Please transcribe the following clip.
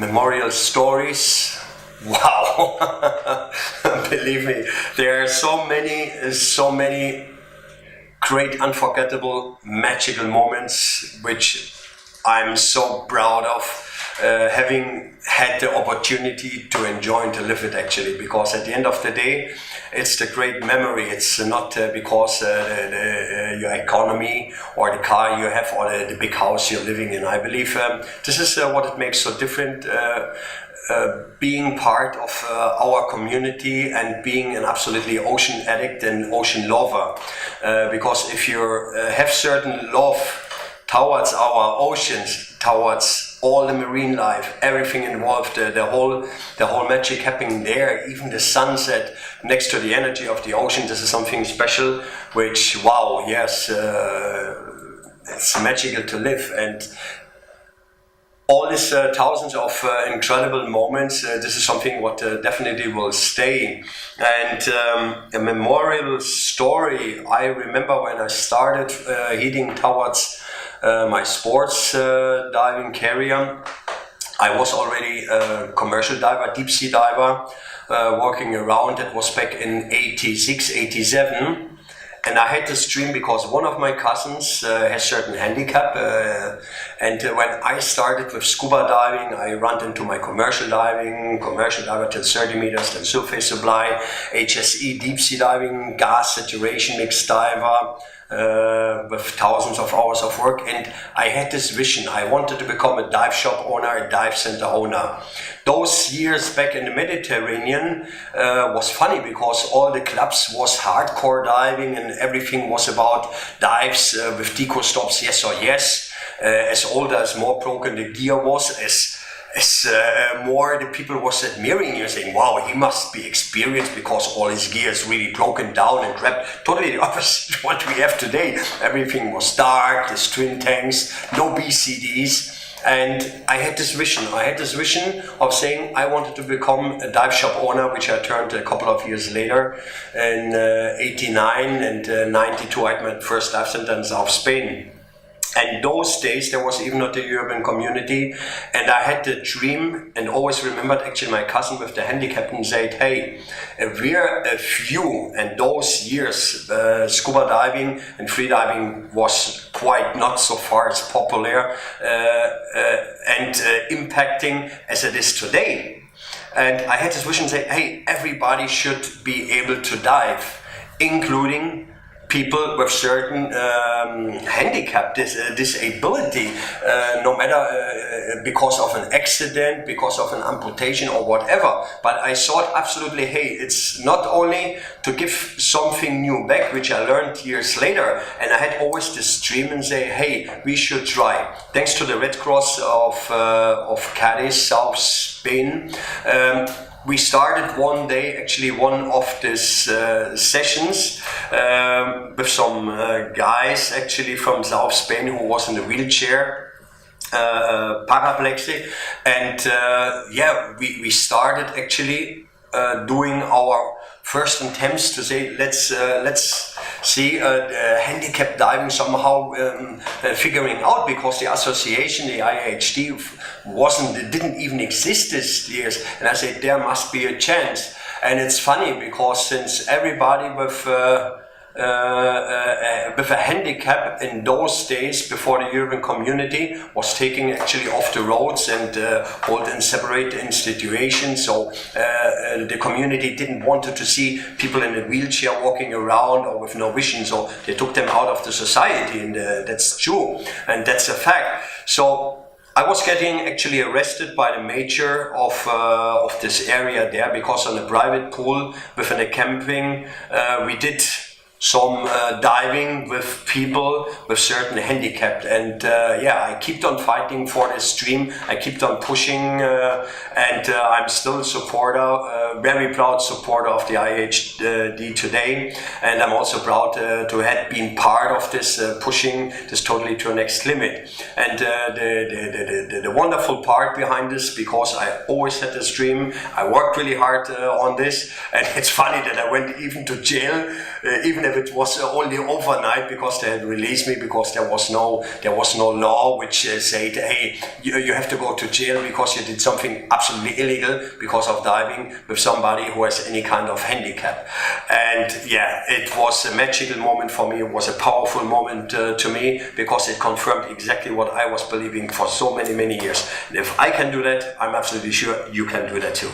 memorial stories. Wow, believe me, there are so many great, unforgettable, magical moments which I'm so proud of having had the opportunity to enjoy and to live it, actually, because at the end of the day it's the great memory. It's not because your economy or the car you have or the big house you're living in. I believe this is what it makes so different, being part of our community and being an absolutely ocean addict and ocean lover, because if you have certain love towards our oceans, towards all the marine life, everything involved, the whole magic happening there, even the sunset next to the energy of the ocean, this is something special, which, wow, yes, it's magical to live. And all these thousands of incredible moments, this is something what definitely will stay. And a memorial story, I remember when I started heading towards my sports diving career. I was already a commercial diver, deep sea diver, walking around. It was back in 86, 87. And I had this dream because one of my cousins has certain handicap, and when I started with scuba diving, I ran into my commercial diver till 30 meters, then surface supply, HSE, deep sea diving, gas saturation mixed diver, with thousands of hours of work. And I had this vision. I wanted to become a dive shop owner, a dive center owner. Those years back in the Mediterranean was funny because all the clubs was hardcore diving and everything was about dives with deco stops, yes or yes. As older, as more broken the gear was, as more the people was admiring you, saying, wow, he must be experienced because all his gear is really broken down and trapped. Totally the opposite of what we have today. Everything was dark, the twin tanks, no BCDs. And I had this vision of saying I wanted to become a dive shop owner, which I turned a couple of years later. In 89 and 92 I had my first dive center in South Spain. And those days there was even not the urban community, and I had the dream and always remembered actually my cousin with the handicap and said, hey, we're a few, and those years scuba diving and free diving was quite not so far as popular and impacting as it is today. And I had this vision say, hey, everybody should be able to dive, including people with certain handicap, disability, no matter because of an accident, because of an amputation or whatever. But I thought absolutely, hey, it's not only to give something new back, which I learned years later, and I had always this dream and say, hey, we should try. Thanks to the Red Cross of Cadiz, South Spain, we started one day, actually one of these sessions with some guys actually from South Spain who was in a wheelchair, paraplegic, and yeah, we started actually doing our first attempts to say let's see handicap diving somehow figuring out, because the association, the IHD, didn't even exist these years, and I said there must be a chance. And it's funny because since everybody with a handicap in those days before the urban community was taking actually off the roads and hold in separate institutions, so the community didn't want to see people in a wheelchair walking around or with no vision, so they took them out of the society, and that's true and that's a fact. So I was getting actually arrested by the mayor of this area there, because on a private pool within a camping we did some diving with people with certain handicap, and yeah, I kept on fighting for this dream. I kept on pushing, and I'm still a supporter, very proud supporter of the IHD today, and I'm also proud to have been part of this pushing this totally to a next limit. And the wonderful part behind this, because I always had this dream, I worked really hard on this, and it's funny that I went even to jail even if it was only overnight, because they had released me because there was no law which said, hey, you have to go to jail because you did something absolutely illegal because of diving with somebody who has any kind of handicap. And yeah, it was a magical moment for me. It was a powerful moment to me, because it confirmed exactly what I was believing for so many years. And if I can do that, I'm absolutely sure you can do that too.